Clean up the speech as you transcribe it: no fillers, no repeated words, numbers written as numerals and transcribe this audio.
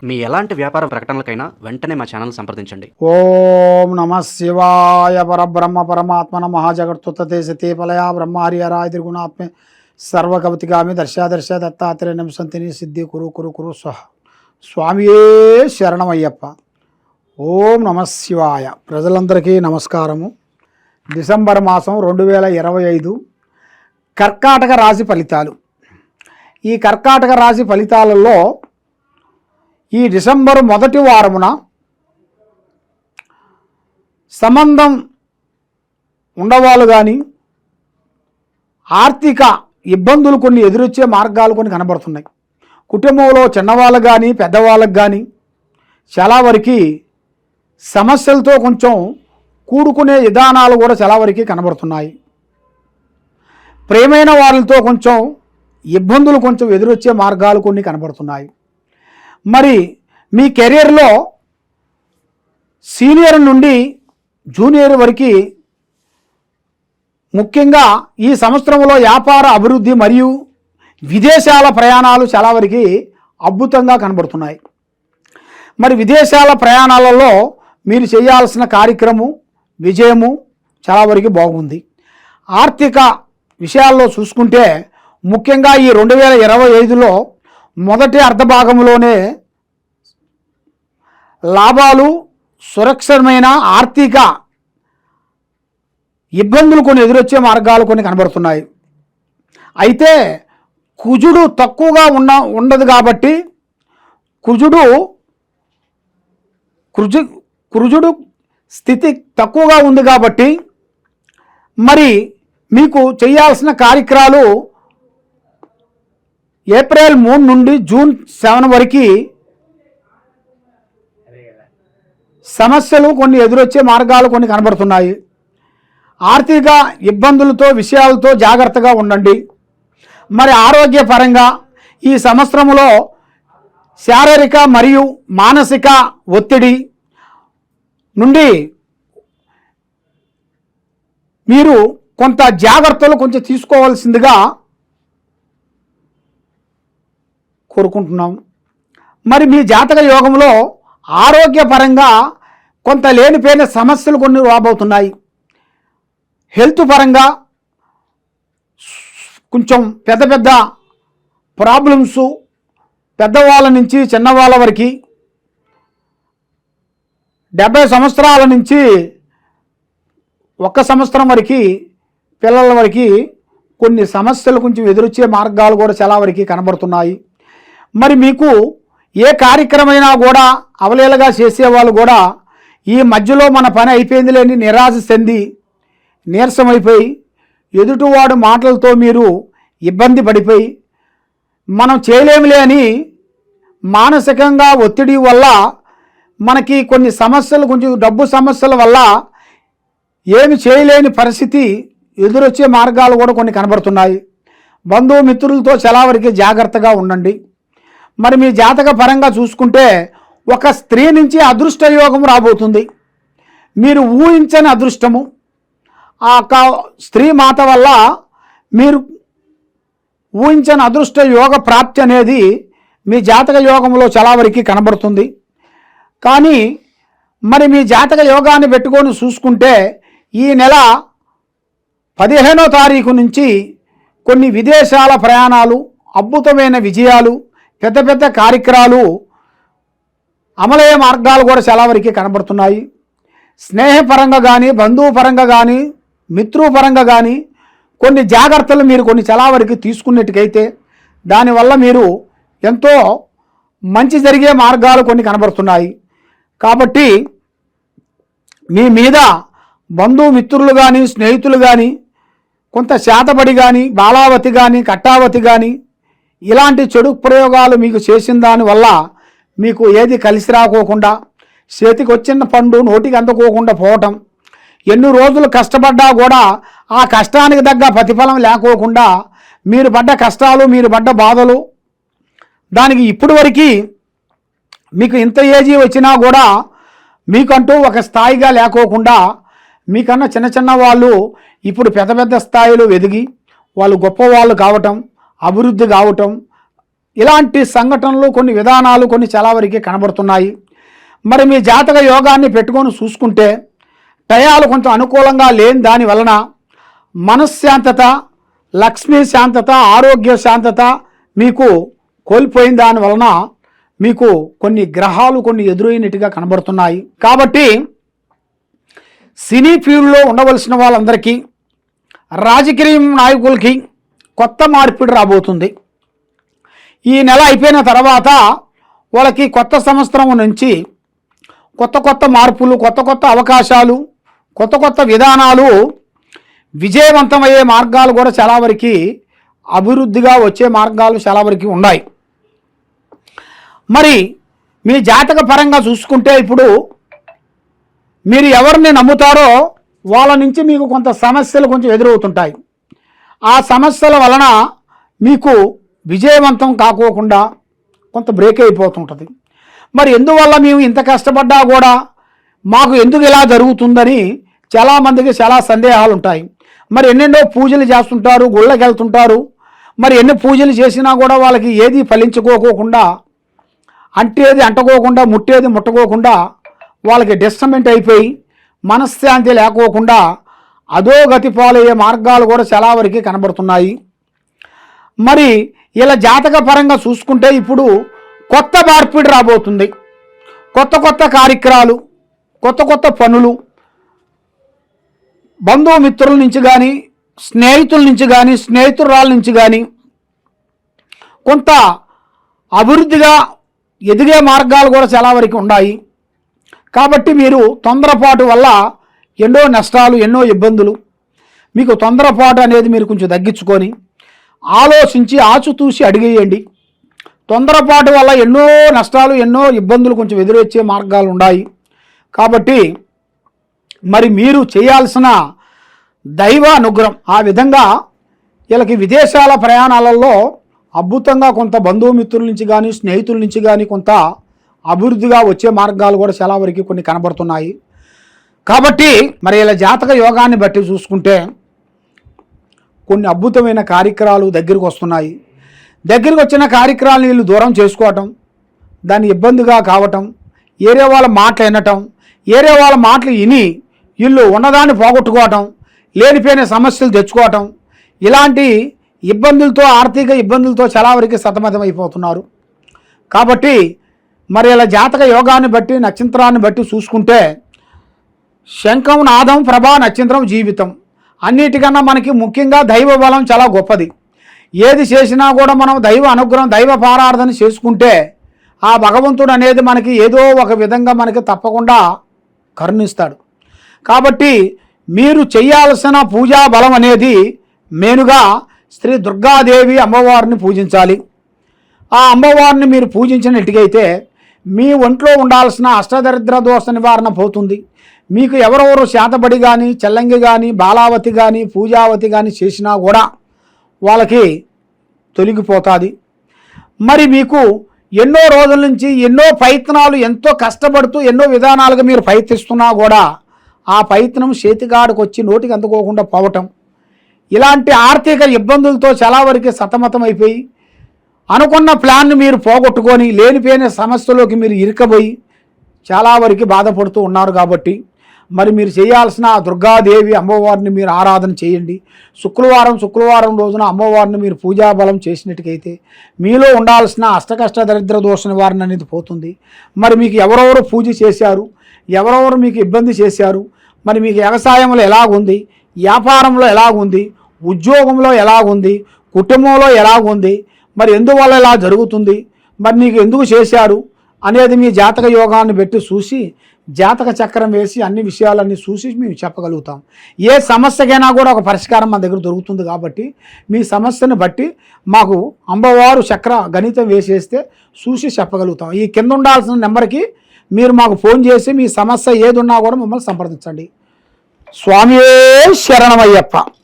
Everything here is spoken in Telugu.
మీ ఎలాంటి వ్యాపార ప్రకటనలకైనా వెంటనే మా ఛానల్ సంప్రదించండి. ఓం నమ శివాయ పరబ్రహ్మ పరమాత్మన మహాజగత్తుతే సతే పలయా బ్రహ్మారి హరాయ త్రిగుణాత్మే సర్వకవతిగామి దర్శ దత్తాత్రేయం సంతిని సిద్ధి కురు కురు కురు స్వహ. స్వామియే శరణమయ్యప్ప. ఓం నమ శివాయ. ప్రజలందరికీ నమస్కారము. డిసెంబర్ మాసం 2025 కర్కాటక రాశి ఫలితాలు. ఈ కర్కాటక రాశి ఫలితాలలో ఈ డిసెంబరు మొదటి వారమున సంబంధం ఉండవాళ్ళు కానీ ఆర్థిక ఇబ్బందులు కొన్ని ఎదురొచ్చే మార్గాలు కొన్ని కనబడుతున్నాయి. కుటుంబంలో చిన్నవాళ్ళకు కానీ పెద్దవాళ్ళకు కానీ చాలా వరకు సమస్యలతో కొంచెం కూడుకునే విధానాలు కూడా చాలా వరకు కనబడుతున్నాయి. ప్రేమైన వాళ్ళతో కొంచెం ఇబ్బందులు కొంచెం ఎదురొచ్చే మార్గాలు కొన్ని కనబడుతున్నాయి. మరి మీ కెరీర్లో సీనియర్ నుండి జూనియర్ వరకు ముఖ్యంగా ఈ సంవత్సరంలో వ్యాపార అభివృద్ధి మరియు విదేశాల ప్రయాణాలు చాలా వరకు అద్భుతంగా కనబడుతున్నాయి. మరి విదేశాల ప్రయాణాలలో మీరు చేయాల్సిన కార్యక్రమం విజయము చాలా వరకు బాగుంది. ఆర్థిక విషయాల్లో చూసుకుంటే ముఖ్యంగా ఈ 2025లో మొదటి అర్ధభాగంలోనే లాభాలు, సురక్షితమైన ఆర్థిక ఇబ్బందులు కొన్ని ఎదురొచ్చే మార్గాలు కొన్ని కనబడుతున్నాయి. అయితే కుజుడు తక్కువగా ఉండదు కాబట్టి కుజుడు స్థితి తక్కువగా ఉంది కాబట్టి మరి మీకు చేయాల్సిన కార్యక్రమాలు ఏప్రిల్ 3 నుండి జూన్ 7 వరకు సమస్యలు కొన్ని ఎదురొచ్చే మార్గాలు కొన్ని కనబడుతున్నాయి. ఆర్థిక ఇబ్బందులతో విషయాలతో జాగ్రత్తగా ఉండండి. మరి ఆరోగ్యపరంగా ఈ సంవత్సరంలో శారీరక మరియు మానసిక ఒత్తిడి నుండి మీరు కొంత జాగ్రత్తలు కొంచెం తీసుకోవాల్సిందిగా కోరుకుంటున్నాం. మరి మీ జాతక యోగంలో ఆరోగ్యపరంగా కొంత లేనిపోయిన సమస్యలు కొన్ని రాబోతున్నాయి. హెల్త్ పరంగా కొంచెం పెద్ద ప్రాబ్లమ్స్ పెద్దవాళ్ళ నుంచి చిన్నవాళ్ళ వరకు 70 సంవత్సరాల నుంచి 1 సంవత్సరం వరకు పిల్లల వరకు కొన్ని సమస్యలు కొంచెం ఎదురొచ్చే మార్గాలు కూడా చాలా వరకు కనబడుతున్నాయి. మరి మీకు ఏ కార్యక్రమైనా కూడా అవలేలగా చేసేవాళ్ళు కూడా ఈ మధ్యలో మన పని అయిపోయింది లేని నిరాశ చెంది నీరసమైపోయి ఎదుటివాడు మాటలతో మీరు ఇబ్బంది పడిపోయి మనం చేయలేములే అని మానసికంగా ఒత్తిడి వల్ల మనకి కొన్ని సమస్యలు కొంచెం డబ్బు సమస్యల వల్ల ఏమి చేయలేని పరిస్థితి ఎదురొచ్చే మార్గాలు కూడా కొన్ని కనబడుతున్నాయి. బంధుమిత్రులతో చాలా వరకు జాగ్రత్తగా ఉండండి. మరి మీ జాతక పరంగా చూసుకుంటే ఒక స్త్రీ నుంచి అదృష్ట యోగం రాబోతుంది. మీరు ఊహించని అదృష్టము ఆ స్త్రీ మాట వల్ల మీరు ఊహించని అదృష్ట యోగ ప్రాప్తి అనేది మీ జాతక యోగంలో చాలా వరకు కనబడుతుంది. కానీ మరి మీ జాతక యోగాన్ని పెట్టుకొని చూసుకుంటే ఈ నెల 15వ తారీఖు నుంచి కొన్ని విదేశాల ప్రయాణాలు, అద్భుతమైన విజయాలు, పెద్ద కార్యక్రమాలు అమలయ్యే మార్గాలు కూడా చాలా వరకు కనబడుతున్నాయి. స్నేహపరంగా కానీ బంధువు పరంగా కానీ మిత్రుపరంగా కానీ కొన్ని జాగ్రత్తలు మీరు కొన్ని చాలా వరకు తీసుకున్నట్టుకైతే దానివల్ల మీరు ఎంతో మంచి జరిగే మార్గాలు కొన్ని కనబడుతున్నాయి. కాబట్టి మీ మీద బంధుమిత్రులు కానీ స్నేహితులు కానీ కొంత శాతపడి కానీ బాలావతి కానీ కట్టావతి కానీ ఇలాంటి చెడు ప్రయోగాలు మీకు చేసిన దానివల్ల మీకు ఏది కలిసి రాకోకుండా చేతికి వచ్చిన పండు నోటికి అందుకోకుండా పోవటం, ఎన్ని రోజులు కష్టపడ్డా కూడా ఆ కష్టానికి తగ్గ ప్రతిఫలం లేకోకుండా మీరు పడ్డ కష్టాలు మీరు పడ్డ బాధలు దానికి ఇప్పుడు వరకు మీకు ఇంత ఏజీ వచ్చినా కూడా మీకంటూ ఒక స్థాయిగా లేకోకుండా మీకన్నా చిన్న వాళ్ళు ఇప్పుడు పెద్ద స్థాయిలో ఎదిగి వాళ్ళు గొప్పవాళ్ళు కావటం, అభివృద్ధి కావటం ఇలాంటి సంఘటనలు కొన్ని విధానాలు కొన్ని చాలా వరకు కనబడుతున్నాయి. మరి మీ జాతక యోగాన్ని పెట్టుకొని చూసుకుంటే టయాలు కొంచెం అనుకూలంగా లేని దాని వలన మనశ్శాంతత, లక్ష్మీ శాంతత, ఆరోగ్య శాంతత మీకు కోల్పోయిన దాని వలన మీకు కొన్ని గ్రహాలు కొన్ని ఎదురైనట్టుగా కనబడుతున్నాయి. కాబట్టి సినీ ఫీల్డ్లో ఉండవలసిన వాళ్ళందరికీ, రాజకీయ నాయకులకి కొత్త మార్పిడి రాబోతుంది. ఈ నెల అయిపోయిన తర్వాత వాళ్ళకి కొత్త సంవత్సరం నుంచి కొత్త కొత్త మార్పులు, కొత్త కొత్త అవకాశాలు, కొత్త కొత్త విధానాలు, విజయవంతమయ్యే మార్గాలు కూడా చాలా వరకు అభివృద్ధిగా వచ్చే మార్గాలు చాలా వరకు ఉన్నాయి. మరి మీ జాతక పరంగా చూసుకుంటే ఇప్పుడు మీరు ఎవరిని నమ్ముతారో వాళ్ళ నుంచి మీకు కొంత సమస్యలు కొంచెం ఎదురవుతుంటాయి. ఆ సమస్యల వలన మీకు విజయవంతం కాకోకుండా కొంత బ్రేక్ అయిపోతుంటుంది. మరి ఎందువల్ల మేము ఇంత కష్టపడ్డా కూడా మాకు ఎందుకు ఇలా జరుగుతుందని చాలామందికి చాలా సందేహాలు ఉంటాయి. మరి ఎన్నెన్నో పూజలు చేస్తుంటారు, గుళ్ళకి వెళ్తుంటారు. మరి ఎన్ని పూజలు చేసినా కూడా వాళ్ళకి ఏది ఫలించుకోకుండా, అంటేది అంటుకోకుండా, ముట్టేది ముట్టుకోకుండా వాళ్ళకి డిస్టర్బెంట్ అయిపోయి మనశ్శాంతి లేకోకుండా అధోగతి పాలయ్యే మార్గాలు కూడా చాలా వరకు కనబడుతున్నాయి. మరి ఇలా జాతక పరంగా చూసుకుంటే ఇప్పుడు కొత్త మార్పిడి రాబోతుంది. కొత్త కొత్త కార్యక్రమాలు, కొత్త కొత్త పనులు, బంధుమిత్రుల నుంచి కానీ, స్నేహితుల నుంచి కానీ, స్నేహితురాల నుంచి కానీ కొంత అభివృద్ధిగా ఎదిగే మార్గాలు కూడా చాలా వరకు ఉన్నాయి. కాబట్టి మీరు తొందరపాటు వల్ల ఎన్నో నష్టాలు, ఎన్నో ఇబ్బందులు, మీకు తొందరపాటు అనేది మీరు కొంచెం తగ్గించుకొని ఆలోచించి ఆచితూచి అడిగేయండి. తొందరపాటు వల్ల ఎన్నో నష్టాలు, ఎన్నో ఇబ్బందులు కొంచెం ఎదురొచ్చే మార్గాలు ఉన్నాయి. కాబట్టి మరి మీరు చేయాల్సిన దైవ అనుగ్రహం ఆ విధంగా వీళ్ళకి విదేశాల ప్రయాణాలలో అద్భుతంగా కొంత బంధుమిత్రుల నుంచి కానీ, స్నేహితుల నుంచి కానీ కొంత అభివృద్ధిగా వచ్చే మార్గాలు కూడా చాలా వరకు కొన్ని కనబడుతున్నాయి. కాబట్టి మరి ఇలా జాతక యోగాన్ని బట్టి చూసుకుంటే కొన్ని అద్భుతమైన కార్యక్రమాలు దగ్గరికి వస్తున్నాయి. దగ్గరికి వచ్చిన కార్యక్రమాలను వీళ్ళు దూరం చేసుకోవటం, దాన్ని ఇబ్బందిగా కావటం, ఏరే వాళ్ళ మాటలు వినటం, ఏరే వాళ్ళ మాటలు విని వీళ్ళు ఉన్నదాన్ని పోగొట్టుకోవటం, లేనిపోయిన సమస్యలు తెచ్చుకోవటం, ఇలాంటి ఇబ్బందులతో, ఆర్థిక ఇబ్బందులతో చాలా వరకు సతమతమైపోతున్నారు. కాబట్టి మరి ఇలా జాతక యోగాన్ని బట్టి, నక్షత్రాన్ని బట్టి చూసుకుంటే శంఖం, నాదం, ప్రభా, నక్షత్రం, జీవితం అన్నిటికన్నా మనకి ముఖ్యంగా దైవ బలం చాలా గొప్పది. ఏది చేసినా కూడా మనం దైవ అనుగ్రహం, దైవ పారార్థన చేసుకుంటే ఆ భగవంతుడు అనేది మనకి ఏదో ఒక విధంగా మనకి తప్పకుండా కరుణిస్తాడు. కాబట్టి మీరు చేయాల్సిన పూజా బలం అనేది మెయిన్గా శ్రీ దుర్గాదేవి అమ్మవారిని పూజించాలి. ఆ అమ్మవారిని మీరు పూజించినట్టుగైతే మీ ఒంట్లో ఉండాల్సిన అష్టదరిద్ర దోష నివారణ పోతుంది. మీకు ఎవరెవరు శాతబడి కానీ, చెల్లంగి కానీ, బాలావతి కానీ, పూజావతి కానీ చేసినా కూడా వాళ్ళకి తొలగిపోతుంది. మరి మీకు ఎన్నో రోజుల నుంచి ఎన్నో ప్రయత్నాలు, ఎంతో కష్టపడుతూ ఎన్నో విధానాలుగా మీరు ప్రయత్నిస్తున్నా కూడా ఆ ప్రయత్నం చేతికాడికి వచ్చి నోటికి అందుకోకుండా పోవటం, ఇలాంటి ఆర్థిక ఇబ్బందులతో చాలా వరకు సతమతమైపోయి అనుకున్న ప్లాన్ని మీరు పోగొట్టుకొని లేనిపోయిన సమస్యలోకి మీరు ఇరుకబోయి చాలా వరకు బాధపడుతూ ఉన్నారు. కాబట్టి మరి మీరు చేయాల్సిన దుర్గాదేవి అమ్మవారిని మీరు ఆరాధన చేయండి. శుక్రవారం రోజున అమ్మవారిని మీరు పూజాబలం చేసినట్టుకైతే మీలో ఉండాల్సిన అష్టకష్ట దరిద్ర దోష నివారణ అనేది పోతుంది. మరి మీకు ఎవరెవరు పూజ చేశారు, ఎవరెవరు మీకు ఇబ్బంది చేశారు, మరి మీకు వ్యవసాయంలో ఎలాగుంది, వ్యాపారంలో ఎలాగుంది, ఉద్యోగంలో ఎలాగుంది, కుటుంబంలో ఎలాగుంది, మరి ఎందువల్ల ఇలా జరుగుతుంది, మరి నీకు ఎందుకు చేశారు అనేది మీ జాతక యోగాన్ని పెట్టి చూసి జాతక చక్రం వేసి అన్ని విషయాలన్నీ చూసి మేము చెప్పగలుగుతాం. ఏ సమస్యకైనా కూడా ఒక పరిష్కారం మన దగ్గర దొరుకుతుంది. కాబట్టి మీ సమస్యను బట్టి మాకు అమ్మవారు చక్ర గణితం వేసేస్తే చూసి చెప్పగలుగుతాం. ఈ కింద ఉండాల్సిన నెంబర్కి మీరు మాకు ఫోన్ చేసి మీ సమస్య ఏది ఉన్నా కూడా మమ్మల్ని సంప్రదించండి. స్వామియే శరణమయ్యప్ప.